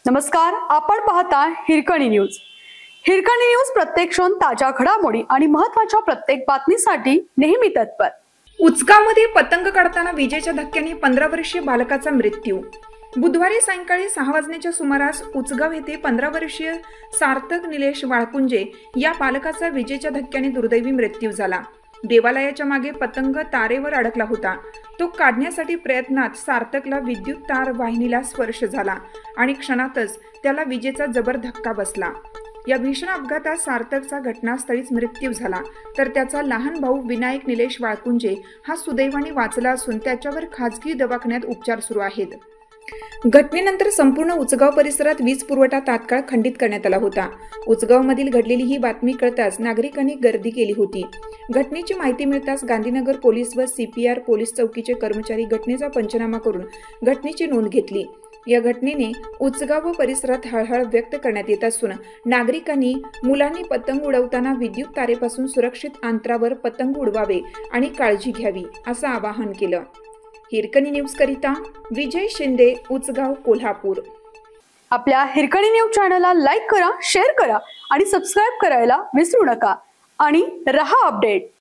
नमस्कार, आपण पाहता हिरकणी न्यूज। हिरकणी न्यूज प्रत्येक क्षण ताज्या घडामोडी आणि महत्त्वाच्या प्रत्येक बातमीसाठी नेहमी तत्पर। उचगावमध्ये पतंग काढताना विजेच्या धक्क्याने 15 वर्षीय बालकाचा मृत्यू। बुधवारी सायंकाळी 6 वाजण्याच्या सुमारास उचगाव येथे 15 वर्षीय सार्थक निलेश वाळकुंजे या बालकाचा विजेच्या धक्क्याने दुर्दैवी मृत्यू झाला। देवालयाच्या मागे पतंग तारेवर अडकला होता। तो काढण्यासाठी प्रयत्नात सार्थकला विद्युत तार वाहिनीला स्पर्श झाला आणि क्षणातच त्याला विजेचा जबर धक्का बसला। या भीषण अपघातात सार्थकचा घटनास्थळीच मृत्यू झाला, तर त्याचा लहान भाऊ विनायक निलेश वाळकुंजे हा सुदैवाने वाचला असून त्याच्यावर खासगी दवाखान्यात उपचार सुरू आहेत। घटनेनंतर संपूर्ण उचगाव परिसरात वीज पुरवठा तात्काळ खंडित करण्यात आला होता। उचगावमधील घडलेली ही बातमी कळताच नागरिकांनी गर्दी केली होती। घटनेची माहिती मिळताच गांधीनगर पोलीस व CPR पोलीस चौकीचे कर्मचारी घटनेचा पंचनामा करून घटनेची नोंद घेतली। या घटनेने उचगाव व परिसरात हळहळ व्यक्त करण्यात येत असून नागरिकांनी मुलांनी पतंग उडवताना विद्युत तारेपासून सुरक्षित अंतरावर पतंग उडवावे आणि काळजी घ्यावी असं आवाहन केलं। हिरकणी न्यूज करिता विजय शिंदे, उचगाव, कोल्हापूर। आपल्या हिरकणी न्यूज चॅनलला लाईक करा, शेअर करा आणि सबस्क्राइब करायला विसरू नका आणि रहा अपडेट।